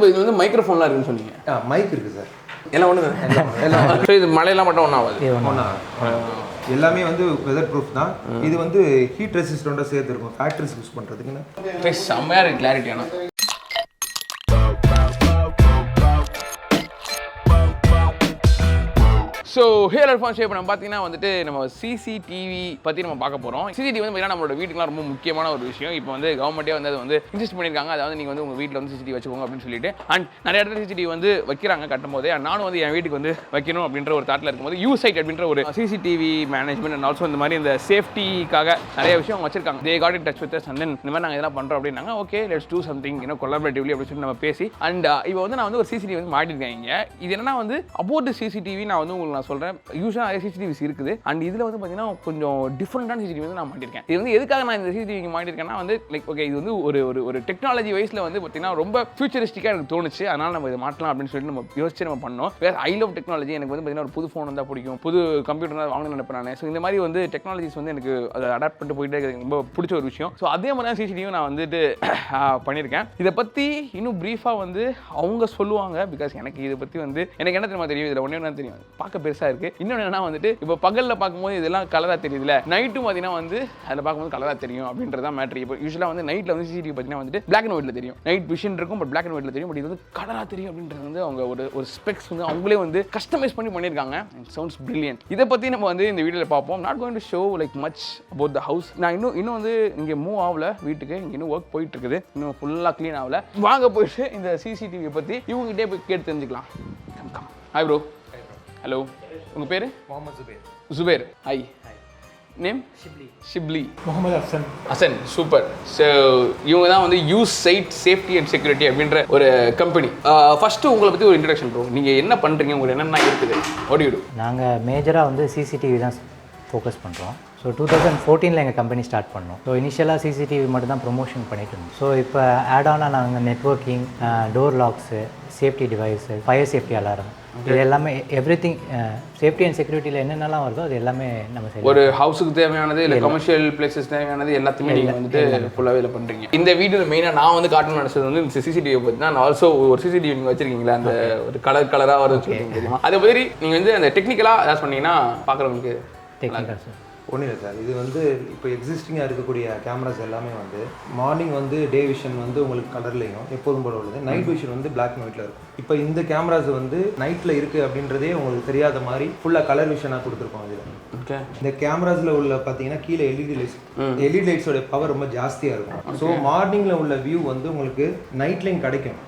இது வந்து மைக்ரோஃபோன்லாம் இருக்குன்னு சொன்னீங்க. மைக் இருக்குது சார். எல்லாம் ஒன்று எல்லாம். ஸோ இது மழையெல்லாம் மட்டும் ஒன்றும் ஆகாது. எல்லாமே வந்து வெதர் ப்ரூஃப் தான். இது வந்து ஹீட் ரெசிஸ்டண்ட்டாக சேர்த்து இருக்கும் ஃபேக்ட்ரிஸ் யூஸ் பண்ணுறதுக்குன்னு. செம்மையாக இருக்குது கிளாரிட்டியான. ஸோ ஹேர் Irfan ஷேப் நம்ம பார்த்தீங்கன்னா வந்துட்டு நம்ம சிசிடிவி பற்றி நம்ம பார்க்க போகிறோம். சிசிடிவி வந்து பார்த்தீங்கன்னா நம்மளோட வீட்டுக்குலாம் ரொம்ப முக்கியமான ஒரு விஷயம். இப்போ வந்து கவர்மெண்ட்டே வந்து அதை வந்து இன்சிஸ்ட் பண்ணியிருக்காங்க. அதாவது நீங்கள் வந்து உங்கள் வீட்டில் வந்து சிசிடிவி வச்சுக்கோங்க அப்படின்னு சொல்லிட்டு. அண்ட் நிறைய இடத்துல சிசிடிவி வந்து வைக்கிறாங்க கட்டும் போதே. நானும் வந்து என் வீட்டுக்கு வந்து வைக்கணும் அப்படின்ற ஒரு தாட்டில் இருக்கும்போது USITE அப்படின்ற ஒரு சிசிடிவி மேனேஜ்மெண்ட் அண்ட் ஆல்சோ இந்த மாதிரி இந்த சேஃப்டிக்காக நிறைய விஷயம் அவங்க வச்சிருக்காங்க. They got in touch with us and then இந்த மாதிரி நாங்கள் இதெல்லாம் பண்ணுறோம் அப்படின்னாங்க. ஓகே லெட்ஸ் டூ சம்திங் கொலாபரேட்டிவ்லி அப்படின்னு சொல்லி நம்ம பேசி அண்ட் இப்போ வந்து நான் வந்து ஒரு சிசிடிவி வந்து மாட்டிருக்கேன் இங்கே. இது என்னன்னா வந்து அபவுட் சிசிடிவி நான் வந்து உங்களுக்கு நான் சொல்கிறேன். யூஸ்வலாக சிசிடிவிஸ் இருக்குது அண்ட் இதில் வந்து பார்த்தீங்கன்னா கொஞ்சம் டிஃப்ரெண்டான சிசிடிவி வந்து நான் மாட்டிருக்கேன். இது வந்து எதுக்காக நான் இந்த சிசிடிவிக்கு மாட்டிருக்கேன்னா வந்து லைக் ஓகே இது வந்து ஒரு டெக்னாலஜி வைஸில் வந்து பார்த்தீங்கன்னா ரொம்ப ஃபியூச்சரிஸ்டிக்காக எனக்கு தோணுச்சு. அதனால் நம்ம இதை மாட்டலாம் அப்படின்னு சொல்லிட்டு நம்ம யோசிச்சு நம்ம பண்ணோம். வேறு ஐ லவ் டெக்னாலஜி. எனக்கு வந்து பார்த்தீங்கன்னா ஒரு புது ஃபோன் வந்தால் பிடிக்கும், புது கம்ப்யூட்டர் தான் வாங்கணும்னு நினைப்பேன் நான். ஸோ இந்த மாதிரி வந்து டெக்னாலஜிஸ் வந்து எனக்கு அதை அடாப்ட் பண்ணிட்டு போயிட்டே இருக்கிறது ரொம்ப பிடிச்ச ஒரு விஷயம். ஸோ அதே மாதிரி தான் சிசிடிவி நான் வந்துட்டு பண்ணியிருக்கேன். இதை பற்றி இன்னும் ப்ரீஃபாக வந்து அவங்க சொல்லுவாங்க. பிகாஸ் எனக்கு இதை பற்றி வந்து எனக்கு என்ன தெரியுமா தெரியும், இதில் ஒன்றே என்ன தெரியும், பார்க்க பெருசாக இருக்குது. இன்னொன்று என்னன்னா வந்துட்டு இப்போ பகலில் பார்க்கும்போது இதெல்லாம் கலராக தெரியுதுல, நைட்டும் பார்த்தீங்கன்னா வந்து அதில் பார்க்கும்போது கலராக தெரியும் அப்படின்றது தான் மேட்ரு. இப்போ யூஸ்வலாக வந்து நைட்டில் வந்து சிசிடிவி பார்த்தீங்கன்னா வந்துட்டு பிளாக் அண்ட் ஒயிட்டில் தெரியும், நைட் விஷன் இருக்கும், பட் பிளாக் அண்ட் ஒயிட்டில் தெரியும். பட் இது வந்து கலராக தெரியும் அப்படின்றது வந்து அவங்க ஒரு ஸ்பெக்ஸ் வந்து அவங்களே வந்து கஸ்டமைஸ் பண்ணியிருக்காங்க. Sounds brilliant. இதை பற்றி நம்ம வந்து இந்த வீடியோவில் பார்ப்போம். Not going to show like much about the house. நான் இன்னும் வந்து இங்கே மூவ் ஆகல வீட்டுக்கு. இங்கே இன்னும் ஒர்க் போயிட்டு இருக்குது, இன்னும் ஃபுல்லாக க்ளீன் ஆகல. வாங்க போயிட்டு இந்த சிசிடிவியை பற்றி இவங்ககிட்டே போய் கேட்டு தெரிஞ்சுக்கலாம். கம். Hi bro. ஹலோ, உங்கள் பேர்? Mohammed Zubair. Hi. Name? Shibli. Mohammed Hasan. Super. So இவங்க தான் வந்து USITE சேஃப்டி அண்ட் செக்யூரிட்டி அப்படின்ற ஒரு கம்பெனி. ஃபஸ்ட்டு உங்களை பற்றி ஒரு இன்ட்ரடக்ஷன் ப்ரோ. நீங்கள் என்ன பண்ணுறீங்க, உங்களுக்கு என்னென்ன இருக்குது, வாட் டு யூ டு? நாங்கள் மேஜராக வந்து சிசிடிவி தான் ஃபோக்கஸ் பண்ணுறோம். ஸோ 2014 எங்கள் கம்பெனி ஸ்டார்ட் பண்ணோம். ஸோ இனிஷியலாக சிசிடிவி மட்டும் தான் ப்ரொமோஷன் பண்ணிட்டு இருந்தோம். ஸோ இப்போ ஆட் ஆனாக நாங்கள் networking, door lakhs, safety device, fire safety alarm, இது எல்லாமே எவ்ரிதிங் சேஃப்டி அண்ட் செக்யூரிட்டியில் என்னென்னலாம் வருதோ அது எல்லாமே நம்ம செய்யலாம். ஒரு ஹவுஸுக்கு தேவையானது இல்லை கமர்ஷியல் பிளேசஸ் தேவையானது எல்லாத்தையுமே நீங்கள் வந்துட்டு ஃபுல்லாகவே இதில் பண்ணுறீங்க. இந்த வீடியோவில் மெயினாக நான் வந்து காட்டணும்னு நினச்சது வந்து இந்த சிசிடிவி பற்றி தான். ஆல்சோ ஒரு சிசிடிவி நீங்கள் வச்சிருக்கீங்களா, அந்த ஒரு கலராக வருது சொல்லிங்க தெரியுமா? அதை பற்றி நீங்கள் வந்து அந்த டெக்னிக்கலாக ஏதாவது சொன்னீங்கன்னா பார்க்குறவங்களுக்கு. டெக்னிக்கல் சார் ஒன்றும் இல்லை சார். இது வந்து இப்போ எக்ஸிஸ்டிங்காக இருக்கக்கூடிய கேமராஸ் எல்லாமே வந்து மார்னிங் வந்து டே விஷன் வந்து உங்களுக்கு கலர்லையும் எப்போதும் போல உள்ளது, நைட் விஷன் வந்து பிளாக் அண்ட் ஒயிட்டில் இருக்கும். இப்போ இந்த கேமராஸ் வந்து நைட்டில் இருக்குது அப்படின்றதே உங்களுக்கு தெரியாத மாதிரி ஃபுல்லாக கலர் விஷனாக கொடுத்துருக்கோம். இதில் ஓகே. இந்த கேமராஸில் உள்ள பார்த்தீங்கன்னா கீழே எல்இடி லைட்ஸோட பவர் ரொம்ப ஜாஸ்தியாக இருக்கும். ஸோ மார்னிங்கில் உள்ள வியூ வந்து உங்களுக்கு நைட்லேயும் கிடைக்கும்.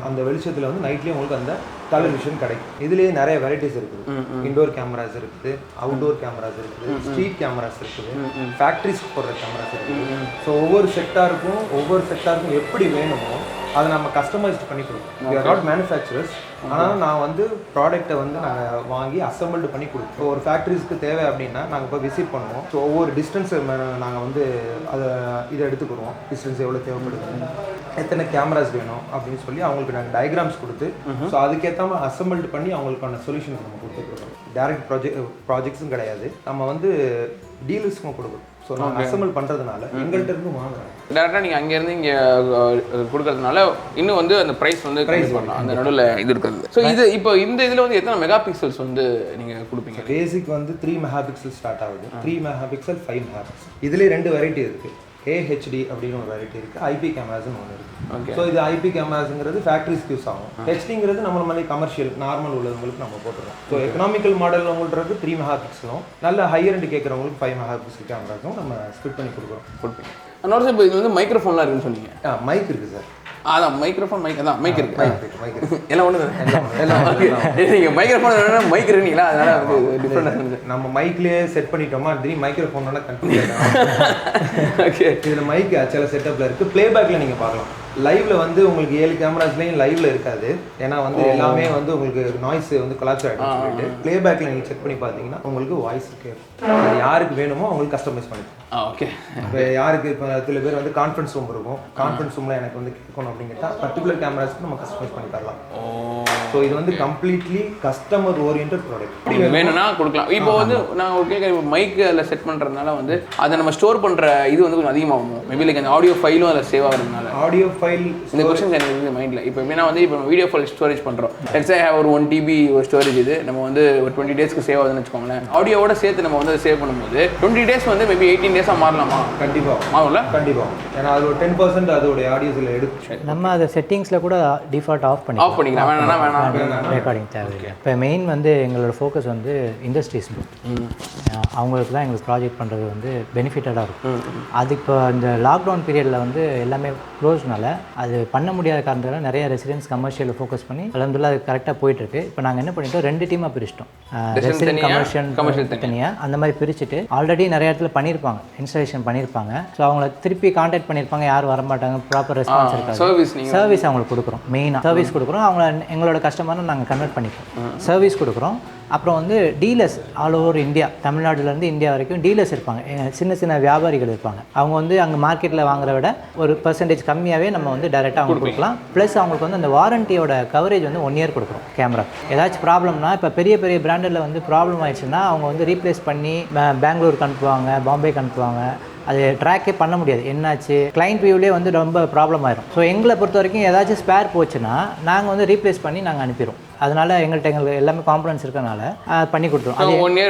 அந்த வெளிச்சத்தில் வந்து நைட்லேயும் உங்களுக்கு அந்த கலர் விஷன் கிடைக்கும். இதுலேயே நிறைய வெரைட்டிஸ் இருக்குது. இன்டோர் கேமராஸ் இருக்குது, அவுட்டோர் கேமராஸ் இருக்குது, ஸ்ட்ரீட் கேமராஸ் இருக்குது, ஃபேக்ட்ரிஸ் போடுற கேமராஸ் இருக்குது. ஸோ ஒவ்வொரு செக்டாருக்கும் எப்படி வேணுமோ அதை நம்ம கஸ்டமைஸ்ட் பண்ணி கொடுப்போம். We are not manufacturers. ஆனால் நான் வந்து ப்ராடக்ட்டை வந்து நாங்கள் வாங்கி அசம்பிள்டு பண்ணி கொடுப்போம். ஸோ ஒரு ஃபேக்ட்ரிஸ்க்கு தேவை அப்படின்னா நாங்கள் இப்போ விசிட் பண்ணுவோம். ஸோ ஒவ்வொரு டிஸ்டன்ஸை நாங்கள் வந்து இதை எடுத்துக்கிடுவோம். டிஸ்டன்ஸ் எவ்வளோ தேவைப்படுது, எத்தனை கேமராஸ் வேணும் அப்படின்னு சொல்லி அவங்களுக்கு நாங்கள் டயக்ராம்ஸ் கொடுத்து ஸோ அதுக்கேற்ற மாதிரி அசம்பிள்டு பண்ணி அவங்களுக்கான சொல்யூஷன்ஸ் நம்ம கொடுத்துருக்கோம். டைரக்ட் ப்ராஜெக்ட்ஸும் கிடையாது, நம்ம வந்து டீலர்ஸ்க்கும் கொடுக்குறோம். ஸோ நாங்கள் அசம்பிள் பண்ணுறதுனால எங்கள்கிட்ட இருந்து வாங்குறோம். டேரெக்டாக நீங்கள் அங்கேருந்து இங்கே கொடுக்கறதுனால இன்னும் வந்து அந்த ப்ரைஸ் வந்து ப்ரைஸ் பண்ணலாம், அந்த நடுவில் இது இருக்கிறது. ஸோ இது இப்போ இந்த இதில் வந்து எத்தனை மெகா பிக்சல்ஸ் வந்து நீங்கள் கொடுப்பீங்க? பேசிக் வந்து 3 மெகா பிக்சல் ஸ்டார்ட் ஆகுது. 3 மெகா பிக்சல், 5 மெகா பிக்சல். இதுலேயே 2 வெரைட்டி இருக்குது. AHD அப்படின்னு ஒரு வெரைட்டி இருக்குது, IP கேமராஸ்னு ஒன்று இருக்குது. ஸோ இது IP கேமராஸுங்கிறது ஃபேக்ட்ரிஸ்க்கு யூஸ் ஆகும். HDங்கிறது நம்ம மாதிரி கமர்ஷியல் நார்மல் உள்ளவங்களுக்கு நம்ம போட்டுருவோம். ஸோ எக்கனாமிக்கல் மாடலில் உங்களுக்கு 3 மெகா பிக்சலும், நல்ல ஹையர் எண்ட் கேட்குறவங்களுக்கு 5 மெகா பிக்சல் கேமராஸும் நம்ம ஸ்பிட் பண்ணி கொடுப்பீங்க. அதனால இப்போ இது வந்து மைக்ரோஃபோன்லாம் இருக்குன்னு சொன்னீங்க. மைக் இருக்குது சார். அதான் மைக்ரோஃபோன் அதான் மைக் இருக்கு. எல்லாம் ஒன்று எல்லாம் நீங்கள் மைக்ரோஃபோன் மைக் இருக்கீங்களா, அதனால வந்து டிஃப்ரெண்டாக இருந்தது. நம்ம மைக்லேயே செட் பண்ணிட்டோமா, திடீர்னு மைக்ரோஃபோனோட கன்ஃபியூஸ். ஓகே. இதில் மைக் சில செட்டப்பில் இருக்குது. ப்ளேபேக்கில் நீங்கள் பார்க்கலாம். லைவ்ல வந்து உங்களுக்கு 7 கேமராஸ்லையும் லைவ்ல இருக்காது. ஏன்னா வந்து எல்லாமே வந்து உங்களுக்கு நாய்ஸ் வந்து கொலாப்ஸ் ஆகிடும் சொல்லிட்டு ப்ளேபேக்கில் நீங்கள் செக் பண்ணி பார்த்தீங்கன்னா உங்களுக்கு வாய்ஸ் கேட்கும். அது யாருக்கு வேணுமோ அவங்களுக்கு கஸ்டமைஸ் பண்ணிக்கலாம். ஓகே. இப்போ யாருக்கு இப்போ சில பேர் வந்து கான்ஃபரன்ஸ் ரூம் இருக்கும், கான்ஃபரன்ஸ் ரூமில் எனக்கு வந்து கேட்கணும் அப்படின்னு கேட்டால் பர்டிகுலர் கேமராஸ்க்கு நம்ம கஸ்டமைஸ் பண்ணி தரலாம். ஸோ இது வந்து கம்ப்ளீட்லி கஸ்டமர் ஓரியன்டட் ப்ராடக்ட். வேணும்னா கொடுக்கலாம். இப்போ வந்து நான் ஒரு கேட்குறேன், இப்போ மைக் அதில் செட் பண்ணுறதுனால வந்து அதை நம்ம ஸ்டோர் பண்ணுற இது வந்து கொஞ்சம் அதிகமாகும். மேபி லைக் அந்த ஆடியோ ஃபைலும் அதில் சேவ் ஆகிறதுனால ஆடியோ ஃபைல் இந்த क्वेश्चन எனக்கு இந்த மைண்ட்ல இப்போ எப்படின்னா வந்து இப்போ வீடியோ ஃபைல் ஸ்டோரேஜ் பண்றோம் லெட்ஸ் சே ஒரு 1 TB ஒரு ஸ்டோரேஜ் இது நம்ம வந்து ஒரு 20 டேஸ்க்கு சேவ் ஆகுதுன்னு வெச்சுக்கோங்களேன் ஆடியோவோட சேர்த்து நம்ம வந்து சேவ் பண்ணும்போது 20 டேஸ் வந்து மேபி 18 டேஸா மாறலாமா கண்டிப்பா மாறல கண்டிப்பா ஏன்னா அது ஒரு 10% அதோட ஆடியோஸ்ல எடுத்து நம்ம அந்த செட்டிங்ஸ்ல கூட டிஃபால்ட் ஆஃப் பண்ணிக்கலாம் வேணாம் ரெக்கார்டிங் தேவையில்லை இப்போ மெயின் வந்து எங்களோட ஃபோக்கஸ் வந்து இண்டஸ்ட்ரீஸ் அவங்களுக்கு தான் எங்களுக்கு ப்ராஜெக்ட் பண்ணுறது வந்து பெனிஃபிட்டடாக இருக்கும் அது இப்போ இந்த லாக்டவுன் பீரியடில் வந்து எல்லாமே க்ளோஸ்னால அது பண்ண முடியாத காரணத்தால் நிறைய ரெசிடென்ட்ஸ் கமர்ஷியலில் ஃபோக்கஸ் பண்ணி அலமதுல்லா அது கரெக்டாக போயிட்டுருக்கு இப்போ நாங்கள் என்ன பண்ணிட்டோம் 2 டீமாக பிரிச்சிட்டோம் ரெசிடென்ட் கமர்ஷியல் தனியாக அந்த மாதிரி பிரிச்சுட்டு ஆல்ரெடி நிறைய இடத்துல பண்ணியிருப்பாங்க இன்ஸ்டாலேஷன் பண்ணியிருப்பாங்க ஸோ அவங்கள திருப்பி கான்டாக்ட் பண்ணியிருப்பாங்க யாரும் வரமாட்டாங்க ப்ராப்பர் ரெஸ்பான்ஸ் இருக்காது சர்வீஸ் அவங்களுக்கு கொடுக்குறோம் மெயினாக சர்வீஸ் கொடுக்குறோம் அவங்கள எங்களோட கஸ்டமரை நாங்கள் கன்வெர்ட் பண்ணிப்போம் சர்வீஸ் கொடுக்குறோம் அப்புறம் வந்து டீலர்ஸ் ஆல் ஓவர் இந்தியா தமிழ்நாடுலேருந்து இந்தியா வரைக்கும் டீலர்ஸ் இருப்பாங்க சின்ன சின்ன வியாபாரிகள் இருப்பாங்க அவங்க வந்து அங்கே மார்க்கெட்டில் வாங்குற விட ஒரு % கம்மியாகவே நம்ம வந்து டைரெக்டாக அவங்களுக்கு கொடுக்கலாம் ப்ளஸ் அவங்களுக்கு வந்து அந்த வாரண்டியோட கவரேஜ் வந்து 1 இயர் கொடுக்குறோம் கேமரா ஏதாச்சும் ப்ராப்ளம்னா இப்போ பெரிய பெரிய பிராண்டில் வந்து ப்ராப்ளம் ஆயிடுச்சுன்னா அவங்க வந்து ரீப்ளேஸ் பண்ணி பெங்களூருக்கு அனுப்புவாங்க பாம்பேக்கு அனுப்புவாங்க அது ட்ராக்கே பண்ண முடியாது என்னாச்சு கிளைண்ட் வியூலேயே வந்து ரொம்ப ப்ராப்ளம் ஆயிரும் ஸோ எங்களை பொறுத்த வரைக்கும் ஏதாச்சும் ஸ்பேர் போச்சுன்னா நாங்கள் வந்து ரீப்ளேஸ் பண்ணி நாங்கள் அனுப்பிடுவோம் அதனால எங்களுக்கு எல்லாமே காம்பனன்ஸ் இருக்கனால பண்ணி கொடுத்துருவோம் அது 1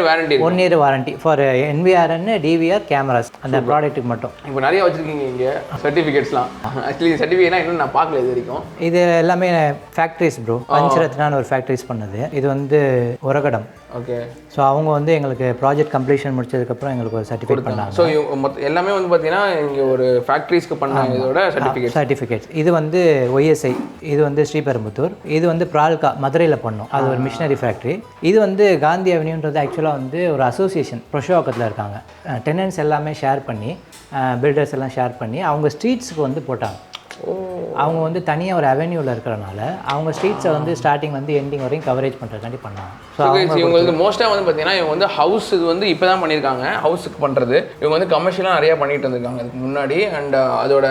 year warranty for NVRN DVR cameras அந்த ப்ராடக்ட்டுக்கு மட்டும் இப்போ நிறைய வச்சிருக்கீங்க இங்கே சர்டிஃபிகேட்ஸ்லாம் ஆக்சுவலி சர்டிஃபிகேட்லாம் இன்னும் நான் பார்க்கல இது வரைக்கும் இது எல்லாமே ஃபேக்ட்ரிஸ் ப்ரோ பஞ்சரத்னான்னு ஒரு ஃபேக்ட்ரிஸ் பண்ணது இது வந்து உரகடம் ஓகே ஸோ அவங்க வந்து எங்களுக்கு ப்ராஜெக்ட் கம்ப்ளீஷன் முடிச்சதுக்கப்புறம் எங்களுக்கு ஒரு சர்டிஃபிகேட் பண்ணாங்க ஸோ எல்லாமே வந்து பார்த்தீங்கன்னா இங்கே ஒரு ஃபேக்ட்ரிஸ்க்கு பண்ணாங்க இதோட சர்டிஃபிகேட்ஸ் இது வந்து OSI இது வந்து ஸ்ரீபெரும்புத்தூர் இது வந்து பிரால்கா மதுரையில் பண்ணோம் அது ஒரு மிஷினரி ஃபேக்ட்ரி இது வந்து காந்தி அவென்யூன்றது ஆக்சுவலாக வந்து ஒரு அசோசியேஷன் புரஷோகத்தில் இருக்காங்க டெனன்ட்ஸ் எல்லாமே ஷேர் பண்ணி பில்டர்ஸ் எல்லாம் ஷேர் பண்ணி அவங்க ஸ்ட்ரீட்ஸுக்கு வந்து போட்டாங்க அவங்க வந்து தனியாக ஒரு அவென்யூவில் இருக்கிறனால அவங்க ஸ்ட்ரீட்ஸை வந்து ஸ்டார்டிங் வந்து எண்டிங் வரையும் கவரேஜ் பண்ணுறதுக்காண்டி பண்ணாங்க ஸோ இவங்க வந்து மோஸ்ட்டாக வந்து பார்த்தீங்கன்னா இவங்க வந்து ஹவுஸ் இது வந்து இப்போ தான் பண்ணியிருக்காங்க ஹவுஸுக்கு பண்ணுறது இவங்க வந்து கமர்ஷியலாக நிறையா பண்ணிட்டு இருந்திருக்காங்க அதுக்கு முன்னாடி அண்ட் அதோட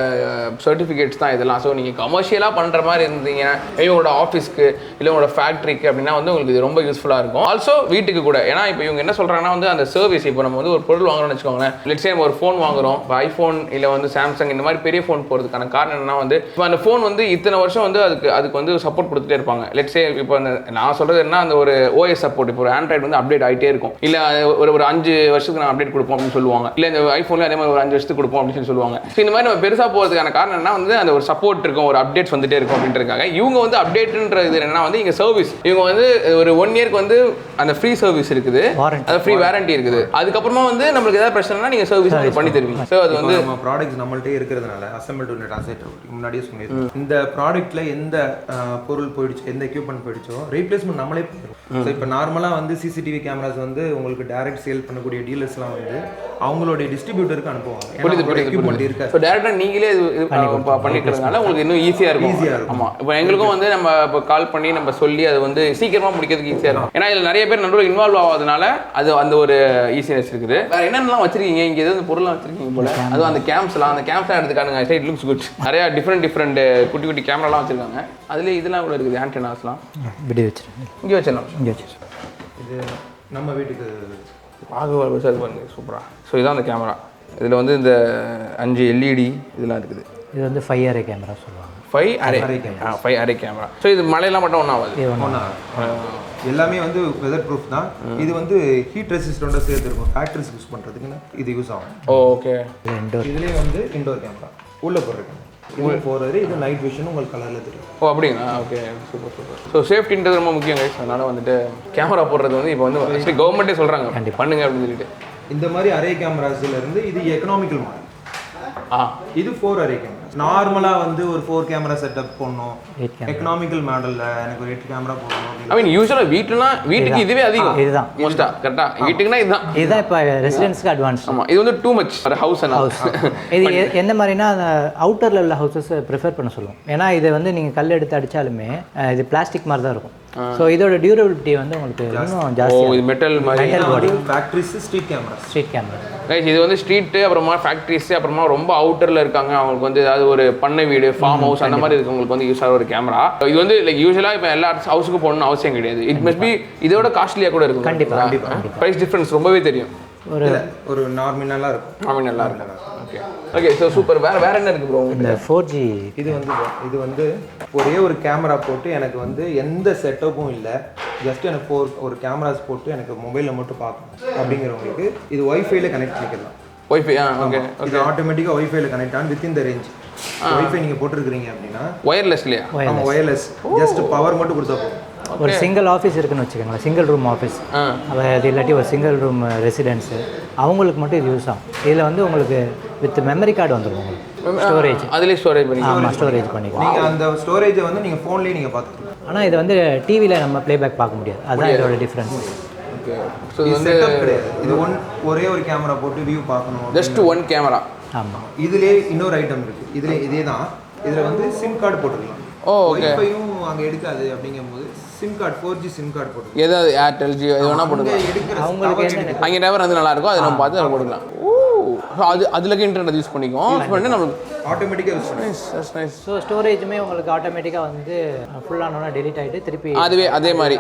சர்டிஃபிகேட்ஸ் தான் இதெல்லாம் ஸோ நீங்கள் கமர்ஷியலாக பண்ணுற மாதிரி இருந்தீங்கன்னா இவங்களோட ஆஃபீஸ்க்கு இல்லை உங்களோட ஃபேக்ட்ரிக்கு அப்படின்னா வந்து உங்களுக்கு இது ரொம்ப யூஸ்ஃபுல்லாக இருக்கும் ஆல்சோ வீட்டுக்கு கூட ஏன்னா இப்போ இவங்க என்ன சொல்கிறாங்கன்னா வந்து அந்த சர்வீஸ் இப்போ நம்ம வந்து ஒரு பொருள் வாங்குறோம்னு வச்சுக்கோங்களேன் லெட்ஸ் சே ஒரு ஃபோன் வாங்குறோம் இப்போ ஐஃபோன் இல்லை வந்து சாம்சங் இந்த மாதிரி பெரிய ஃபோன் போகிறதுக்கான காரணம் என்னன்னா வந்து இப்போ அந்த ஃபோன் வந்து இத்தனை வருஷம் வந்து அதுக்கு வந்து சப்போர்ட் கொடுத்துட்டே இருப்பாங்க லெட்ஸ் சே இப்போ அந்த நான் சொல்கிறது என்ன அந்த ஒரு OS சப்போர்ட் இப்போ ஒரு ஆண்ட்ராய்டு வந்து அப்டேட் ஆகிட்டே இருக்கும் இல்லை ஒரு 5 வருஷத்துக்கு நான் அப்டேட் கொடுப்போம் அப்படின்னு சொல்லுவாங்க இல்லை இந்த ஐஃபோன்ல அதே மாதிரி ஒரு 5 வருஷத்துக்கு கொடுப்போம் அப்படின்னு சொல்லுவாங்க ஸோ இந்த மாதிரி நம்ம பெருசாக போகிறதுக்கான காரணம் என்ன வந்து அந்த ஒரு சப்போர்ட் இருக்கும் ஒரு அப்டேட்ஸ் வந்துட்டே இருக்கும் அப்படின்றதுக்காக இவங்க வந்து அப்டேட்ன்ற இது என்னன்னா வந்து இங்கே சர்வீஸ் இவங்க வந்து ஒரு 1 இயர்க்கு வந்து அந்த ஃப்ரீ சர்வீஸ் இருக்குது அது ஃப்ரீ வாரண்டி இருக்குது அதுக்கப்புறமா வந்து நம்மளுக்கு ஏதாவது பிரச்சனைனா நீங்கள் சர்வீஸ் பண்ணி தருவீங்க ஸோ அது வந்து நம்ம ப்ராடக்ட்ஸ் நம்மள்ட்டே இருக்கிறதுனால அசெம்பிள் டு நெட் அசெட் முன்னாடியே சொல்லியிருக்கோம் இந்த ப்ராடக்ட்ல எந்த பொருள் போயிடுச்சு எந்த எக்யூப்மெண்ட் போயிடுச்சோ ரீப்ளேஸ்மெண்ட் நம்மளே பண்ணிடுவோம் ஸோ இப்போ நார்மலாக வந்து CCTV கேமராஸ் வந்து உங்களுக்கு டைரக்ட் சேல் பண்ணக்கூடிய டீலர்ஸ்லாம் வந்து அவங்களுடைய டிஸ்ட்ரிபியூட்டருக்கு அனுப்புவாங்க ஸோ டேரக்டாக நீங்களே இது பண்ணிக்கிறதுனால உங்களுக்கு இன்னும் ஈஸியாக இருக்கும் ஆமாம் இப்போ எங்களுக்கும் வந்து நம்ம இப்போ கால் பண்ணி நம்ம சொல்லி அது வந்து சீக்கிரமாக முடிக்கிறதுக்கு ஈஸியாக இருக்கும் ஏன்னா இதில் நிறைய பேர் நடுவில் இன்வால்வ் ஆகாதனால அது அந்த ஒரு ஈஸினஸ் இருக்குது வேறு என்னென்னலாம் வச்சிருக்கீங்க இங்கே எதாவது பொருள்லாம் வச்சிருக்கீங்க போல அதுவும் அந்த கேம்ஸ்லாம் எடுத்துக்கானுங்க இட் லுக்ஸ் குட் நிறையா டிஃப்ரெண்ட் குட்டி குட்டி கேமராலாம் வச்சிருக்காங்க அதுலேயே இதெல்லாம் கூட இருக்குது ஆண்டனாஸ்லாம் இப்படி வச்சிருக்கேன் இங்கே வச்சிடலாம் இங்கே வச்சு இது நம்ம வீட்டுக்கு பாருங்க சூப்பராக ஸோ இதான் அந்த கேமரா இதில் வந்து இந்த 5 LED இதெல்லாம் இருக்குது இது வந்து 5 அரே கேமரா சொல்லுவாங்க 5 அரே கேமரா ஸோ இது மழையெல்லாம் மட்டும் ஒன்றும் ஆகாது எல்லாமே வந்து வெதர் ப்ரூஃப் தான் இது வந்து ஹீட் ரெசிஸ்டண்டோட சேர்த்து இருக்கும் ஃபேக்ட்ரிஸ் யூஸ் பண்ணுறதுக்குன்னு இது யூஸ் ஆகும் ஓகே இதுலேயே வந்து இன்டோர் கேமரா உள்ளே போடுறேன் இது போகிறது இது நைட் விஷன் உங்களுக்கு கலரில் தெரியும் அப்படிங்களா ஓகே சூப்பர் ஸோ சேஃப்டின்றது ரொம்ப முக்கியம் கைஸ் அதனால் வந்துட்டு கேமரா போடுறது வந்து இப்போ வந்து ஆக்சுவலி கவர்மெண்ட்டே சொல்கிறாங்க பண்ணுங்க அப்படின்னு சொல்லிட்டு இந்த மாதிரி அரே கேமராஸ்லேருந்து இது எக்கனாமிக்கல் மாடல் இது 4 அரே கேமரா நார்மலாக வந்து ஒரு 4 கேமரா செட்டப் பண்ணணும் எக்கனாமிக்கல் மாடலில் எனக்கு ஒரு 8 கேமரா போடணும் ஐ மீன் யூஸ்வலாக வீட்டுக்கு இதுவே அதிகம் இதுதான் மோஸ்ட்டாக கரெக்டாக வீட்டுக்குன்னா இதுதான் இப்போ ரெசிடென்ஸ்க்கு அட்வான்ஸ் ஆமாம் இது வந்து டூ மச் ஹவுஸ் இது எந்த மாதிரினா அந்த அவுட்டர் லெவலில் ஹவுசஸ் ப்ரிஃபர் பண்ண சொல்லுவோம் ஏன்னா இதை வந்து நீங்கள் கல் எடுத்து அடித்தாலுமே இது பிளாஸ்டிக் மாதிரி தான் இருக்கும் ஸோ இதோட டியூரபிலிட்டி வந்து உங்களுக்கு இன்னும் ஜாஸ்தி இது metal body factories street camera guys இது வந்து ஸ்ட்ரீட்டு அப்புறமா ஃபேக்ட்ரிஸ் அப்புறமா ரொம்ப அவுட்டரில் இருக்காங்க அவங்களுக்கு வந்து ஏதாவது ஒரு பண்ணை வீடு ஃபார்ம் ஹவுஸ் அந்த மாதிரி இருக்கவங்களுக்கு வந்து யூஸ் ஆகிற ஒரு கேமரா இது வந்து லைக் யூஸ்வலாக இப்போ எல்லா ஹவுஸுக்கு போகணும்னு அவசியம் கிடையாது இட் மஸ்ட் பி இதோட காஸ்ட்லியாக கூட இருக்கும் கண்டிப்பாக ப்ரைஸ் டிஃப்ரென்ஸ் ரொம்பவே தெரியும் ஒரு நார்மினலாக இருக்கும் ஓகே ஸோ சூப்பர். வேற என்ன இருக்குது ப்ரோ? இந்த 4G இது வந்து ஒரே ஒரு கேமரா போட்டு எனக்கு வந்து எந்த செட்டப்பும் இல்லை, ஜஸ்ட் எனக்கு ஒரு கேமராஸ் போட்டு எனக்கு மொபைலில் மட்டும் பார்க்கணும் அப்படிங்கிறவங்களுக்கு இது ஒய்ஃபைல கனெக்ட் பண்ணிக்கலாம். Wifi okay. இது ஆட்டோமேட்டிக்காக ஒய்ஃபைல connect on within the range. Wifi நீங்கள் போட்டிருக்கிறீங்க அப்படின்னா ஒயர்லெஸ்லையா? ஆமாம், ஒயர்லெஸ். ஜஸ்ட் பவர் மட்டும் கொடுத்தா போதும். ஒரு சிங்கிள் ஆஃபீஸ் இருக்குன்னு வச்சுக்கோங்களேன், சிங்கிள் ரூம் ஆஃபீஸ், அது இல்லாட்டி ஒரு சிங்கிள் ரூம் ரெசிடென்ஸு, அவங்களுக்கு மட்டும் இது யூஸ் ஆகும். இதில் வந்து உங்களுக்கு வித் மெமரி கார்டு வந்துடும் உங்களுக்கு, ஸ்டோரேஜ் அதுலேயே ஸ்டோரேஜ் பண்ணிக்கலாம். ஆமாம், ஸ்டோரேஜ் பண்ணிக்கலாம். நீங்கள் அந்த ஸ்டோரேஜை வந்து நீங்கள் ஃபோன்லேயே நீங்கள் பார்த்துக்கலாம். ஆனால் இது வந்து டிவியில் நம்ம ப்ளேபேக் பார்க்க முடியாது, அதுதான் இதோட டிஃப்ரென்ஸ். ஓகே. ஸோ இது செட்டப் கிடையாது, இது ஒரே ஒரு கேமரா போட்டு வியூ பார்க்கணும், ஜஸ்ட் ஒன் கேமரா. ஆமாம். இதுலேயே இன்னொரு ஐட்டம் இருக்குது, இதே தான். இதில் வந்து சிம் கார்டு போட்டுக்கலாம். ஒய்ஃபையும் அங்கே எடுக்காது அப்படிங்கும்போது sim card 4G sim card போட்டு ஏதாவது ஏர்டெல் ஜியோ எது வேணால் போட்டுக்கலாம். அவங்களுக்கு அங்கே டவர் வந்து நல்லா இருக்கும், அதை நம்ம பார்த்து அதை போட்டுக்கலாம். அதுலக்கு இன்டர்நெட் யூஸ் பண்ணிக்குவோம். யூஸ் பண்ணி நம்மளுக்கு ஆட்டோமேட்டிக்காக யூஸ் பண்ணுவோம். நைஸ். ஸோ ஸ்டோரேஜுமே உங்களுக்கு ஆட்டோமேட்டிக்காக வந்து ஃபுல்லானோன்னா டெலிட் ஆகிட்டு திருப்பி அதே மாதிரி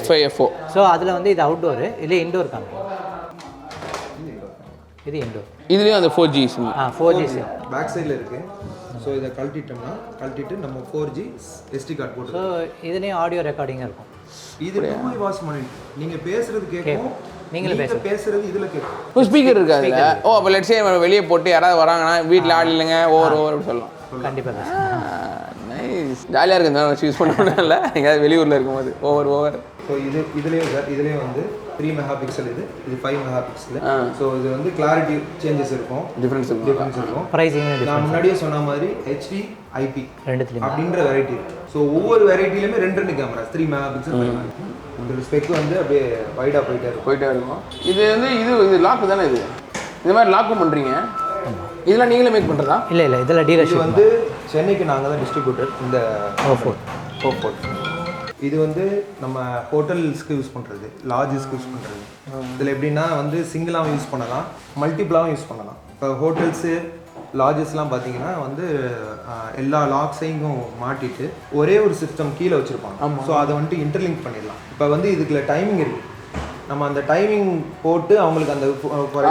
FIFO. ஸோ அதில் வந்து இது அவுட்டோரு, இல்லை இன்டோர் காமிக்கும். இது இன்டோர். இதுலேயும் அந்த 4G sim. 4G sim back சைடில் இருக்குது. ஸோ இதை கழட்டிட்டு நம்ம 4G SD கார்டு போட்டு. ஸோ இதுலேயும் ஆடியோ ரெக்கார்டிங்காக இருக்கும். இது 2 way வாய்ஸ் மானிட்டர். நீங்கள் பேசுறது கேட்கும், நீங்களே பேசுறது இதில் கேட்கும். இப்போ ஸ்பீக்கர் இருக்கா அதில்? அப்போ லெட்ஸ் சே வெளியே போட்டு யாராவது வராங்கன்னா வீட்டில் ஆள் இல்லைங்க ஓவர் அப்படி சொல்லலாம். கண்டிப்பாக நைஸ். ஜாலியாக இருக்குது இந்த யூஸ் பண்ணல எங்கேயாவது வெளியூரில் இருக்கும்போது ஓவர். ஸோ இதுலேயும் வந்து 3 மெகாபிக்சல், இது 5 மெகாபிக்சல். ஸோ இது வந்து கிளாரிட்டி சேஞ்சஸ் இருக்கும், டிஃப்ரென்ஸ் இருக்கும். ப்ரைஸிங் நான் முன்னாடியே சொன்ன மாதிரி HD IP ரெண்டுத்துலையும் அப்படின்ற வெரைட்டி. ஸோ ஒவ்வொரு வெரைட்டிலுமே 2 கேமராஸ் 3 மெகாபிக்சல். இந்த ஸ்பெக் வந்து அப்படியே வைடாக போயிட்டே இருக்கும். இது வந்து இது லாக் தானே? இது மாதிரி லாக்கும் பண்ணுறீங்க? இதெல்லாம் நீங்களே மேக் பண்ணுறதா? இல்லை இதெல்லாம் டீலர்ஷிப். வந்து சென்னைக்கு நாங்கள் தான் டிஸ்ட்ரிபியூட்டர். இந்த O4 இது வந்து நம்ம ஹோட்டல்ஸ்க்கு யூஸ் பண்ணுறது, லாட்ஜஸ்க்கு யூஸ் பண்ணுறது. இதில் எப்படின்னா வந்து சிங்கிளாகவும் யூஸ் பண்ணலாம், மல்டிபிளாகவும் யூஸ் பண்ணலாம். இப்போ ஹோட்டல்ஸு லாட்ஜஸ்லாம் பார்த்தீங்கன்னா வந்து எல்லா லாக்ஸையும் மாட்டிட்டு ஒரே ஒரு சிஸ்டம் கீழே வச்சுருப்பாங்க. ஸோ அதை வந்துட்டு இன்டர்லிங்க் பண்ணிடலாம். இப்போ வந்து இதுக்குள்ள டைமிங் இருக்குது, நம்ம அந்த டைமிங் போட்டு அவங்களுக்கு அந்த ஃபார்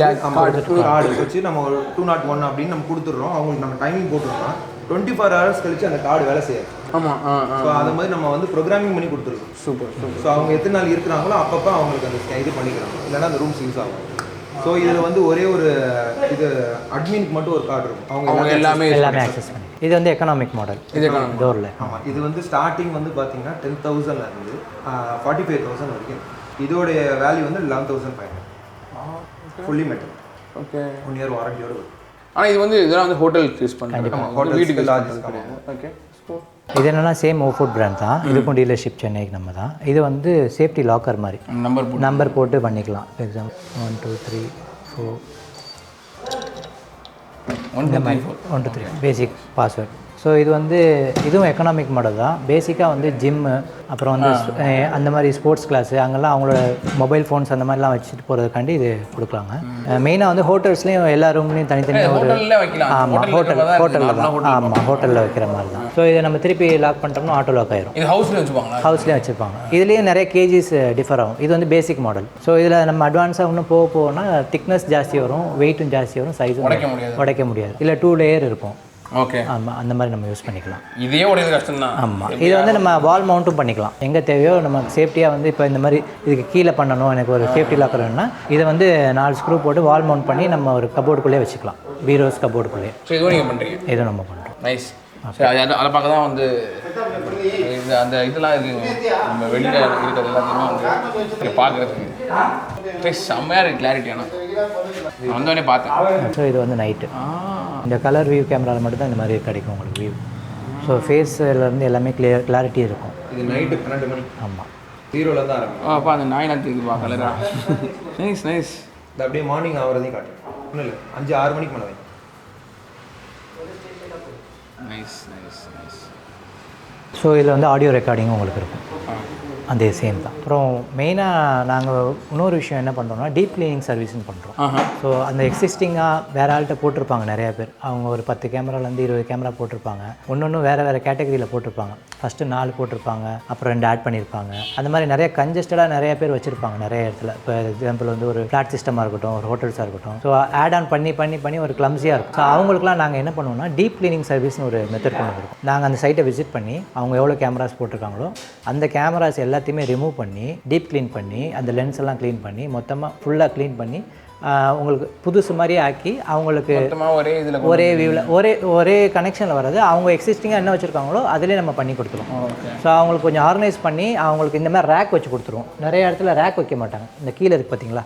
எக்ஸாம்பிள் கார்டு வச்சு நம்ம 201 அப்படின்னு நம்ம கொடுத்துட்றோம். அவங்களுக்கு நம்ம டைமிங் போட்டுருக்கோம், 24 hours கழிச்சு அந்த கார்டு வேலை செய்யாது. ஆமாம். ஸோ அதை மாதிரி நம்ம வந்து ப்ரோக்ராமிங் பண்ணி கொடுத்துருக்கோம். சூப்பர். ஸோ அவங்க எத்தனை நாள் இருக்கிறாங்களோ அப்பப்போ அவங்களுக்கு அந்த இது பண்ணிக்கிறாங்க, இல்லைன்னா அந்த ரூம்ஸ் யூஸ் ஆகும். ஸோ இதில் வந்து ஒரே ஒரு இது அட்மினுக்கு மட்டும் ஒரு கார்டு இருக்கும், அவங்க எல்லாமே ஆக்சஸ் பண்ணி. இது வந்து எக்கனாமிக் மாடல், இது டோரில். ஆமாம். இது வந்து ஸ்டார்டிங் வந்து பார்த்தீங்கன்னா 10,000 இருந்து 45,000 வரைக்கும். இதோடைய வேல்யூ வந்து 11,500 ஃபுல்லி மெட்டல். ஓகே. 1 year வாரண்டியோடு. ஆனால் இது வந்து இதெல்லாம் வந்து ஹோட்டலுக்கு யூஸ் பண்ணுறாங்க, வீட்டுக்கு லாட்ஜஸ். ஓகே. இது என்னன்னா சேம் O4 பிராண்ட் தான், இதுக்கும் டீலர்ஷிப் சென்னைக்கு நம்ம தான். இது வந்து சேஃப்டி லாக்கர் மாதிரி நம்பர் போட்டு பண்ணிக்கலாம். For example 1 2 3 4 1 2 3 basic password. So இது வந்து இதுவும் எக்கனாமிக் மாடல் தான். பேசிக்காக வந்து ஜிம்மு, அப்புறம் வந்து அந்த மாதிரி ஸ்போர்ட்ஸ் கிளாஸு, அங்கெல்லாம் அவங்களோட மொபைல் ஃபோன்ஸ் அந்த மாதிரிலாம் வச்சுட்டு போகிறதுக்காண்டி இது கொடுக்கலாங்க. மெயினாக வந்து ஹோட்டல்ஸ்லேயும் எல்லா ரூம்லேயும் தனித்தனியாக ஒரு ஹோட்டலில் தான். ஆமாம், ஹோட்டலில் வைக்கிற மாதிரி தான். ஸோ இதை நம்ம திருப்பி லாக் பண்ணிட்டோம்னா ஆட்டோ லாக் ஆயிரும். இது ஹவுஸ்லேயும் வச்சுருப்பாங்க. இதுலேயும் நிறைய கேஜிஸ் டிஃபர் ஆகும். இது வந்து பேசிக் மாடல். ஸோ இதில் நம்ம அட்வான்ஸாக இன்னும் போனால் திக்னஸ் ஜாஸ்தி வரும், வெயிட்டும் ஜாஸ்தி வரும், சைஸும் உடைக்க முடியாது. இல்லை 2 லேயர் இருக்கும். ஓகே. ஆமாம், அந்த மாதிரி நம்ம யூஸ் பண்ணிக்கலாம். இதே உடையது கஷ்டம் தான். ஆமாம், இது வந்து நம்ம வால் மவுண்ட்டும் பண்ணிக்கலாம். எங்கே தேவையோ நம்ம சேஃப்டியாக வந்து இப்போ இந்த மாதிரி இதுக்கு கீழே பண்ணணும், எனக்கு ஒரு சேஃப்டி லாக்கர் வேணும்னா இதை வந்து 4 ஸ்க்ரூ போட்டு வால் மவுண்ட் பண்ணி நம்ம ஒரு கபோர்டுக்குள்ளே வச்சுக்கலாம், பீரோஸ் கபோர்டுக்குள்ளே. ஸோ இதுவும் நீங்கள் பண்ணுறீங்க? இதுவும் நம்ம பண்ணுறோம். நைஸ். சரி, அதை பார்க்க தான் வந்து இந்த அந்த இதெல்லாம் இருக்குங்க, நம்ம வெளியில் இருக்கிறது எல்லாத்தையுமே வந்து பார்க்குறதுக்கு செம்மையாக இருக்குது கிளாரிட்டி. ஆனால் வந்தோடனே பார்த்தேன். ஸோ இது வந்து நைட்டு இந்த கலர் வியூ கேமராவில் மட்டும்தான் இந்த மாதிரி கிடைக்கும் உங்களுக்கு வியூ. ஸோ ஃபேஸ்லேருந்து எல்லாமே கிளாரிட்டி இருக்கும். இது நைட்டு 12 மணி. ஆமாம், 0ல தான் ஆரம்பிக்கும். அப்போ அந்த நாய் தெரியுதுப்பா கலரா. நைஸ். இது அப்படியே மார்னிங் ஆகிறதையும் காட்டு. ஒன்றும் இல்லை, 5-6 மணிக்கு மேலே. நைஸ். ஸோ இதில் வந்து ஆடியோ ரெக்கார்டிங்கும் உங்களுக்கு இருக்கும். அதே சேம் தான். அப்புறம் மெயினாக நாங்கள் இன்னொரு விஷயம் என்ன பண்ணுறோம்னா டீப் கிளீனிங் சர்வீஸ்னு பண்ணுறோம். ஸோ அந்த எக்ஸிஸ்டிங்காக வேறு ஆள்கிட்ட போட்டிருப்பாங்க நிறையா பேர். அவங்க ஒரு 10 கேமராலேருந்து 20 கேமரா போட்டிருப்பாங்க. ஒன்று வேறு கேட்டகரியில் போட்டிருப்பாங்க. ஃபஸ்ட்டு 4 போட்டிருப்பாங்க, அப்புறம் 2 ஆட் பண்ணியிருப்பாங்க. அந்த மாதிரி நிறைய கன்ஜஸ்டடாக நிறைய பேர் வச்சுருப்பாங்க நிறைய இடத்துல. இப்போ எக்ஸாம்பிள் வந்து ஒரு ஃப்ளாட் சிஸ்டமாக இருக்கட்டும், ஒரு ஹோட்டல்ஸாக இருக்கட்டும். ஸோ ஆட் ஆன் பண்ணி ஒரு கிளம்ஸியாக இருக்கும். ஸோ அவங்களுக்குலாம் நாங்கள் என்ன பண்ணுவோம்னா டீப் கிளீனிங் சர்வீஸ்னு ஒரு மெத்தட் கொண்டு வந்திருக்கோம். நாங்கள் அந்த சைட்டை விசிட் பண்ணி அவங்க எவ்வளோ கேமராஸ் போட்டிருக்காங்களோ அந்த கேமராஸ் எல்லாத்தையுமே ரிமூவ் பண்ணி டீப் க்ளீன் பண்ணி அந்த லென்ஸ் எல்லாம் க்ளீன் பண்ணி மொத்தமாக ஃபுல்லாக க்ளீன் பண்ணி உங்களுக்கு புதுசு மாதிரியே ஆக்கி அவங்களுக்கு ஒரே வியூவில் ஒரே கனெக்ஷனில் வர்றது. அவங்க எக்ஸிஸ்டிங்காக என்ன வச்சுருக்காங்களோ அதிலே நம்ம பண்ணி கொடுத்துருவோம். ஸோ அவங்களுக்கு கொஞ்சம் ஆர்கனைஸ் பண்ணி அவங்களுக்கு இந்த மாதிரி ரேக் வச்சு கொடுத்துருவோம். நிறைய இடத்துல ரேக் வைக்க மாட்டாங்க, இந்த கீழே இருக்குது பார்த்தீங்களா.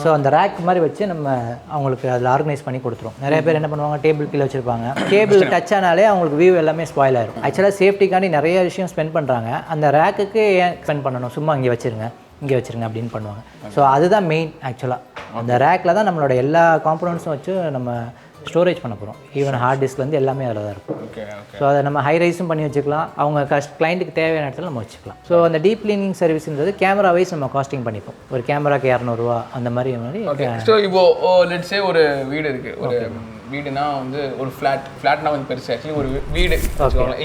ஸோ அந்த ரேக் மாதிரி வச்சு நம்ம அவங்களுக்கு அதில் ஆர்கனைஸ் பண்ணி கொடுத்துருவோம். நிறைய பேர் என்ன பண்ணுவாங்க, டேபிள் கீழே வச்சுருப்பாங்க. டேபிள் டச் ஆனாலே அவங்களுக்கு வியூ எல்லாமே ஸ்பாயில் ஆயிரும். ஆக்சுவலாக சேஃப்டிக்காண்டி நிறைய விஷயம் ஸ்பெண்ட் பண்ணுறாங்க. அந்த ரேக்குக்கு ஏன் ஸ்பெண்ட் பண்ணணும், சும்மா இங்கே வச்சுருங்க அப்படின்னு பண்ணுவாங்க. ஸோ அதுதான் மெயின். ஆக்சுவலாக அந்த ரேக்கில் தான் நம்மளோட எல்லா காம்பனண்ட்ஸும் வச்சு நம்ம ஸ்டோரேஜ் பண்ண போகிறோம். ஈவன் ஹார்ட் டிஸ்க்லேருந்து எல்லாமே அதில் தான் இருக்கும். ஸோ அதை நம்ம ஹை ரைஸும் பண்ணி வச்சுக்கலாம், அவங்க கிளைண்ட்டுக்கு தேவையான இடத்துல நம்ம வச்சுக்கலாம். ஸோ அந்த டீப் கிளீனிங் சர்வீஸ்ன்றது கேமரா வைஸ் நம்ம காஸ்டிங் பண்ணிப்போம். ஒரு கேமராக்கு 200 அந்த மாதிரி. ஸோ இப்போ லெட்ஸே ஒரு வீடு இருக்குது, ஒரு வீடுனா வந்து ஒரு ஃப்ளாட்னா வந்து பெருசு. ஆக்சுவலி ஒரு வீடு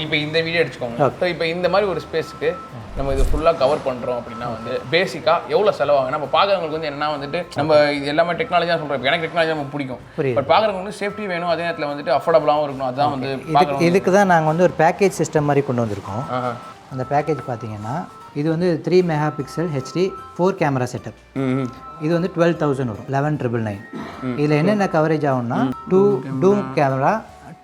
இப்போ இந்த வீடு எடுத்துக்கோங்க. ஸோ இப்போ இந்த மாதிரி ஒரு ஸ்பேஸுக்கு நம்ம இது ஃபுல்லாக கவர் பண்ணுறோம் அப்படின்னா வந்து பேசிக்காக எவ்வளோ செலவாகும்? நம்ம பார்க்குறவங்களுக்கு வந்து என்ன வந்துட்டு நம்ம இது எல்லாமே டெக்னாலஜி தான் சொல்கிறோம். எனக்கு டெக்னாலஜி நமக்கு பிடிக்கும், பட் பார்க்குறவங்க வந்து சேஃப்டி வேணும், அதே நேரத்தில் வந்துட்டு அஃபோர்டபுளாகவும் இருக்கணும். அதுதான் வந்து இதுக்கு தான் நாங்கள் வந்து ஒரு பேக்கேஜ் சிஸ்டம் மாதிரி கொண்டு வந்திருக்கோம். அந்த பேக்கேஜ் பார்த்தீங்கன்னா இது வந்து 3 மெகாபிக்சல் HD 4 கேமரா செட்டப். இது வந்து 12,000 வரும், 11,999. இதில் என்னென்ன கவரேஜ் ஆகும்னா 2 டூம் கேமரா,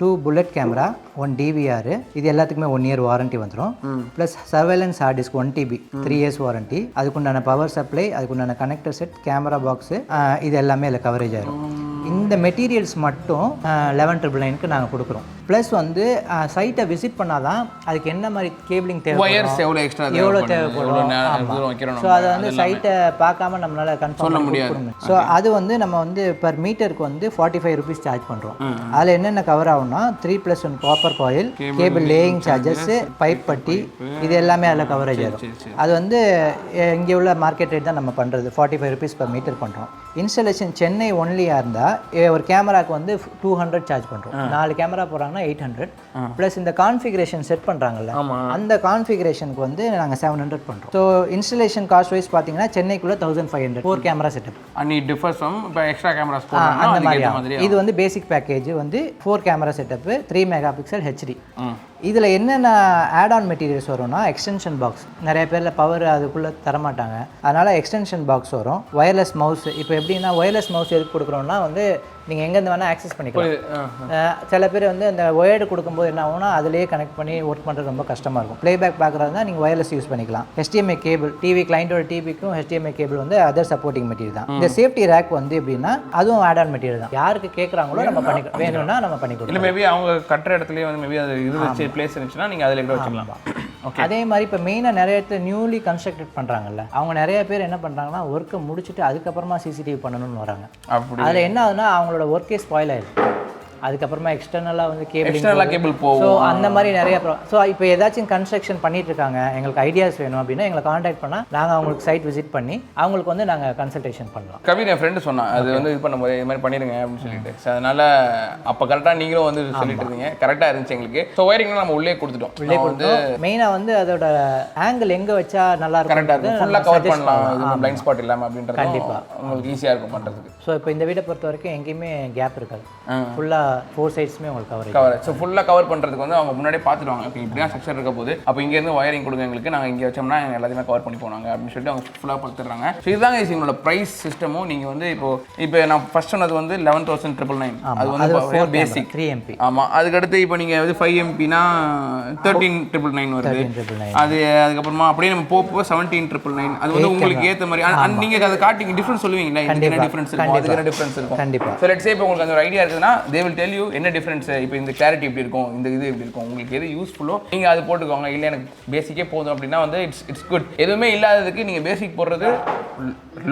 2 புல்லட் கேமரா, 1 DVR. இது எல்லாத்துக்குமே 1 இயர் வாரண்ட்டி வந்துடும். Plus surveillance hard disk 1 TB 3 years warranty. அதுக்குண்டான பவர் சப்ளை, அதுக்குண்டான கனெக்டர் செட், கேமரா பாக்ஸு, இது எல்லாமே இதில் கவரேஜ் ஆகிடும். இந்த மெட்டீரியல்ஸ் மட்டும் 11,999க்கு நாங்கள் கொடுக்குறோம். ப்ளஸ் வந்து சைட்டை விசிட் பண்ணால் தான் அதுக்கு என்ன மாதிரி கேபிளிங் தேவைப்படும், எவ்வளோ தேவைப்படும். ஸோ அதை வந்து சைட்டை பார்க்காம நம்மளால் கன்ஃபார்ம் பண்ண முடியாது. ஸோ அது வந்து நம்ம வந்து பர் மீட்டருக்கு வந்து 45 rupees சார்ஜ் பண்ணுறோம். அதில் என்னென்ன கவர் ஆகும்னா 3+1 copper coil, cable laying charges, pipe பட்டி, இது எல்லாமே அதில் கவரேஜ் ஆகும். அது வந்து இங்கே உள்ள மார்க்கெட் ரேட் தான் நம்ம பண்ணுறது, 45 rupees per மீட்டர் பண்ணுறோம். இன்ஸ்டாலேஷன் சென்னை ஒன்லியாக இருந்தால் ஒரு கேமராக்கு வந்து 200 சார்ஜ் பண்ணுறோம். 4 கேமரா போகிறாங்கன்னா 800. ப்ளஸ் இந்த கான்ஃபிகரேஷன் செட் பண்ணுறாங்கல்ல, அந்த கான்ஃபிகரேஷனுக்கு வந்து நாங்கள் 700 பண்ணுறோம். ஸோ இன்ஸ்டாலேஷன் காஸ்ட் வைஸ் பார்த்தீங்கன்னா சென்னைக்குள்ளே 1,500 4 கேமரா செட்டப். எக்ஸ்ட்ரா கேமராஸ் அந்த மாதிரி. இது வந்து பேசிக் பேக்கேஜ் வந்து 4 கேமரா செட்டப்பு, 3 மெகாபிக்சல் HD. இதில் என்னென்ன ஆட் ஆன் மெட்டீரியல்ஸ் வரும்னா எக்ஸ்டென்ஷன் பாக்ஸ். நிறைய பேரில் பவர் அதுக்குள்ளே தரமாட்டாங்க, அதனால் எக்ஸ்டென்ஷன் பாக்ஸ் வரும். Wireless mouse. இப்போ எப்படின்னா ஒயர்லெஸ் மவுஸ் எதுக்கு கொடுக்குறோன்னா வந்து நீங்கள் எங்கேருந்து வேணால் ஆக்சஸ் பண்ணிக்கலாம். சில பேர் வந்து அந்த ஒயர்டு கொடுக்கும்போது என்ன ஆகும்னா அதிலேயே கனெக்ட் பண்ணி ஒர்க் பண்ணுறது ரொம்ப கஷ்டமாக இருக்கும். ப்ளேபேக் பார்க்குறதுனா நீங்கள் ஒயர்லெஸ் யூஸ் பண்ணிக்கலாம். HDMI கேபிள், டிவி கிளைண்டோட டிவிக்கும் HDMI கேபிள் வந்து அதர் சப்போர்ட்டிங் மெட்டீரியல் தான். இந்த சேஃப்டி ரேக் வந்து எப்படின்னா அதுவும் ஆட் ஆன் மெட்டீரியல் தான். யாருக்கு கேட்குறாங்களோ நம்ம பண்ணிக்கலாம், வேணும்னா நம்ம பண்ணி கொடுக்கலாம். இல்லை மேபி அவங்க கட்டுற இடத்துலேயே வந்து மேபி அது இருந்துச்சு பிளேஸ் இருந்துச்சுன்னா நீங்கள் அதில் கூட வச்சுக்கலாம். அதே மாதிரி இப்போ மெயினாக நிறைய இடத்துல நியூலி கன்ஸ்ட்ரக்டட் பண்ணுறாங்கல்ல, அவங்க நிறைய பேர் என்ன பண்ணுறாங்கன்னா ஒர்க்கை முடிச்சுட்டு அதுக்கப்புறமா CCTV பண்ணணும்னு வராங்க. அதில் என்ன ஆகுதுன்னா அவங்களோட ஒர்க்கே ஸ்பாயில் ஆயிடுது. அதுக்கப்புறமா எக்ஸ்டர்னலாக வந்து கேபிள் போகும். ஸோ அந்த மாதிரி நிறைய ஸோ இப்போ ஏதாச்சும் கன்ஸ்ட்ரக்ஷன் பண்ணிட்டு இருக்காங்க, எங்களுக்கு ஐடியாஸ் வேணும் அப்படின்னா எங்களை காண்டாக்ட் பண்ணால் நாங்கள் அவங்களுக்கு சைட் விசிட் பண்ணி அவங்களுக்கு வந்து நாங்கள் கன்சல்டேஷன் பண்ணலாம். கவின் என் ஃப்ரெண்டு சொன்னான் அது வந்து இது பண்ணும்போது இது மாதிரி பண்ணிடுங்க அப்படின்னு சொல்லிட்டு. ஸோ அதனால் அப்போ கரெக்டாக நீங்களும் வந்து சொல்லிட்டு இருந்தீங்க, கரெக்டாக இருந்துச்சு எங்களுக்கு. ஸோ ஒயரிங்லாம் நம்ம உள்ளே கொடுத்துட்டோம். மெயினாக வந்து அதோட ஆங்கிள் எங்கே வச்சா நல்லா இருக்கும், கரெக்டாக இருக்கும், ஃபுல்லாக கவர் பண்ணலாம், பிளைண்ட் ஸ்பாட் இல்லாமல் அப்படின்றது கண்டிப்பாக உங்களுக்கு ஈஸியாக இருக்கும் பண்ணுறதுக்கு. ஸோ இப்போ இந்த வீடை பொறுத்த வரைக்கும் எங்கேயுமே கேப் இருக்காது, ஃபுல்லாக 4 சைட்ஸுமே உங்களுக்கு கவர். ஸோ ஃபுல்லாக கவர் பண்ணுறதுக்கு வந்து அவங்க முன்னாடியே பார்த்துடுவாங்க. இப்போ இப்படியா ஸ்ட்ரக்சர் இருக்க போது அப்போ இங்கேருந்து ஒயரிங் கொடுங்க எங்களுக்கு, நாங்கள் இங்கே வச்சோம்னா எல்லாத்தையுமே கவர் பண்ணி போனாங்க அப்படின்னு சொல்லிட்டு அவங்க ஃபுல்லாக பார்த்துடுறாங்க. ஸோ இதுதாங்க எங்களோட ப்ரைஸ் சிஸ்டமும். நீங்கள் வந்து இப்போ நான் ஃபர்ஸ்ட் சொன்னது வந்து 11,999. அது வந்து பேசிக் 3 MP. ஆமாம். அதுக்கடுத்து இப்போ நீங்கள் வந்து 5 MPனா 13,999 வருது. அது அதுக்கப்புறமா அப்படியே நம்ம போப்போ 17,999. அது வந்து உங்களுக்கு ஏற்ற மாதிரி நீங்கள் அதை காட்டி டிஃப்ரென்ஸ் சொல்லுவீங்களா, இதுக்கு என்ன டிஃப்ரென்ஸ் இருக்கும், அதுக்கு என்ன டிஃப்ரென்ஸ் இருக்கும். கண்டிப்பாக. ஸோ லெட்ஸ் சே இப்போ உங்களுக்கு அந்த ஒரு ஐடியா இருக்குதுன்னா தே வில் டெல் யூ என்ன டிஃப்ரென்ஸ். இப்போ இந்த கிளாரிட்டி எப்படி இருக்கும், இந்த இது எப்படி இருக்கும், உங்களுக்கு எது யூஸ்ஃபுல்லோ நீங்கள் அது போட்டுக்கோங்க. இல்லை எனக்கு பேசிக்கே போதும் அப்படின்னா வந்து இட்ஸ் குட். எதுவுமே இல்லாததுக்கு நீங்கள் பேசிக் போடுறது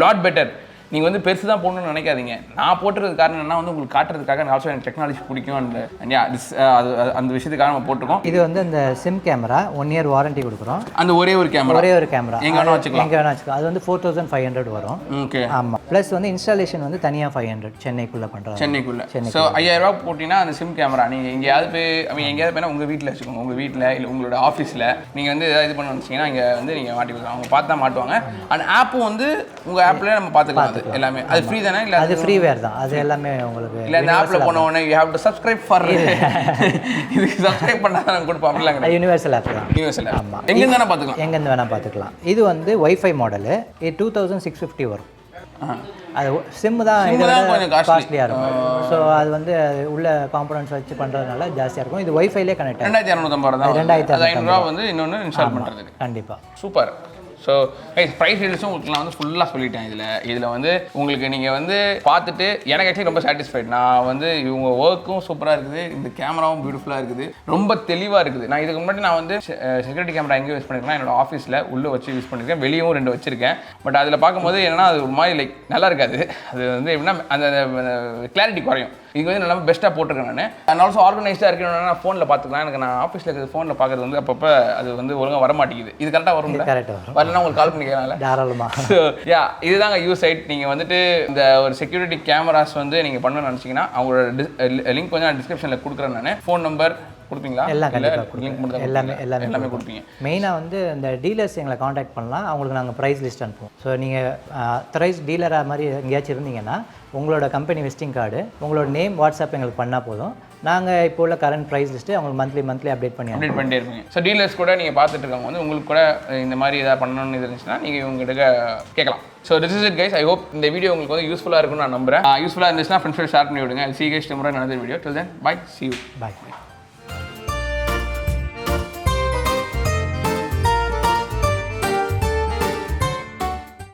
லாட் பெட்டர். நீங்கள் வந்து பெருசு தான் போடணும்னு நினைக்காதீங்க. நான் போட்டுறது காரணம் என்ன வந்து உங்களுக்கு காட்டுறதுக்காக ஆல்சோ எனக்கு டெக்னாலஜி பிடிக்கும் அந்த விஷயத்துக்காக நம்ம போட்டுருக்கோம். இது வந்து இந்த சிம் கேமரா 1 year வாரண்டி கொடுக்குறோம். அந்த ஒரே ஒரு கேமரா எங்கே வேணா வச்சுக்கலாம். அது வந்து 4500 வரும். ஓகே. ஆமாம். ப்ளஸ் வந்து இன்ஸ்டாலேஷன் வந்து தனியாக 500 சென்னைக்குள்ளே பண்ணுறோம். சென்னைக்குள்ளே. ஸோ 5000 ரூபா போட்டிங்கன்னா அந்த சிம் கேமரா நீங்கள் எங்கேயாவது போய் உங்கள் வீட்டில் வச்சுக்கோங்க. உங்கள் வீட்டில் இல்லை உங்களோட ஆஃபீஸில் நீங்கள் வந்து எதாவது இது பண்ண வச்சிங்கன்னா இங்கே வந்து நீங்கள் மாட்டி கொடுக்கலாம். அவங்க பார்த்தா மாட்டுவாங்க. அந்த ஆப்பும் வந்து உங்கள் ஆப்லேயே நம்ம பார்த்துக்கலாம். அது எல்லாமே அது ஃப்ரீ தானே? இல்லை அது ஃப்ரீவேர் தான். அது எல்லாமே உங்களுக்கு இல்லை அந்த ஆப்பில் போன உடனே you have to subscribe for இதுக்கு சப்ஸ்கிரைப் பண்ணால் தான் கொடுப்போம். அப்படிலாம் யூனிவர்சல் ஆப் தான். யூனிவர்சல். ஆமாம். எங்கேருந்து வேணால் பார்த்துக்கலாம். எங்கேருந்து வேணால் பார்த்துக்கலாம். இது வந்து வைஃபை மாடலு. இது 2650 வரும். அது சிம் தான் கொஞ்சம் காஸ்ட்லியாக இருக்கும். ஸோ அது வந்து உள்ள காம்பனன்ட்ஸ் வச்சு பண்ணுறதுனால ஜாஸ்தியாக இருக்கும். இது வைஃபைலே கனெக்ட் 2250 ரூபா வந்து இன்னொன்று இன்ஸ்டால் பண்ணுறதுக்கு. கண்டிப்பாக சூப்பர். ஸோ ப்ரைஸ் டீல்ஸும் உங்களுக்கு நான் வந்து ஃபுல்லாக சொல்லிட்டேன். இதில் வந்து உங்களுக்கு நீங்கள் வந்து பார்த்துட்டு எனக்கு ஆக்சுவலி ரொம்ப சாட்டிஸ்ஃபைட். நான் வந்து இவங்க ஒர்க்கும் சூப்பராக இருக்குது, இந்த கேமராவும் பியூட்டிஃபுல்லாக இருக்குது, ரொம்ப தெளிவாக இருக்குது. நான் இதுக்கு முன்னாடி நான் வந்து செக்யூரிட்டி கேமரா எங்கே யூஸ் பண்ணியிருக்கேன், என்னோட ஆஃபீஸில் உள்ளே வச்சு யூஸ் பண்ணியிருக்கேன், வெளியும் 2 வச்சுருக்கேன். பட் அதில் பார்க்கும்போது என்னன்னா அது ஒரு மாதிரி லைக் நல்லா இருக்காது. அது வந்து எப்படின்னா அந்த கிளாரிட்டி குறையும். இது வந்து நல்லா பெஸ்ட்டாக போட்டிருக்கேன். நான் ஆல்சோ ஆர்கனைஸ்டாக இருக்கணும்னா நான் ஃபோனில் பார்த்துக்கலாம். எனக்கு நான் ஆஃபீஸில் இருக்கிறது ஃபோனில் பார்க்குறது வந்து அப்பப்போ அது வந்து ஒழுங்காக வர மாட்டேங்குது. இது கரெக்டாக வரும். கரெக்டாக வரலன்னா உங்களுக்கு கால் பண்ணிக்கலாம் தாராளமாக. ஸோ இதுதாங்க USITE. நீங்கள் வந்துட்டு இந்த ஒரு செக்யூரிட்டி கேமராஸ் வந்து நீங்கள் பண்ணணும்னு நினச்சிங்கன்னா அவங்களோட லிங்க் வந்து நான் டிஸ்கிரிப்ஷனில் கொடுக்குறேன். நான் ஃபோன் நம்பர் கொடுப்பீங்களா? எல்லாமே கொடுப்பீங்க. மெயினாக வந்து இந்த டீலர்ஸ் எங்களை காண்டாக்ட் பண்ணலாம். அவங்களுக்கு நாங்கள் ப்ரைஸ் லிஸ்ட் அனுப்புவோம். ஸோ நீங்கள் ப்ரைஸ் டீலராக மாதிரி எங்கேயாச்சும் இருந்தீங்கன்னா உங்களோட கம்பெனி விசிட்டிங் கார்டு, உங்களோட நேம், வாட்ஸ்அப் எங்களுக்கு பண்ணால் போதும். நாங்கள் இப்போ உள்ள கரண்ட் ப்ரைஸ் லிஸ்ட்டு அவங்களுக்கு மந்த்லி அப்டேட் பண்ணிட்டே இருப்பீங்க. ஸோ டீலர்ஸ் கூட நீங்கள் பார்த்துட்டு இருக்கவங்க வந்து உங்களுக்கு கூட இந்த மாதிரி எதாவது பண்ணணும்னு இருந்துச்சுன்னா நீங்கள் இவங்ககிட்ட கேட்கலாம். So this is it guys. I hope இந்த வீடியோ உங்களுக்கு வந்து யூஸ்ஃபுல்லாக இருக்கும்னு நான் நம்புறேன். யூஸ்ஃபுல்லாக இருந்துச்சுன்னா ஃப்ரெண்ட்ஸ் ஷேர் பண்ணி விடுங்க. See you guys tomorrow in another video. Till then, bye. See you. Bye.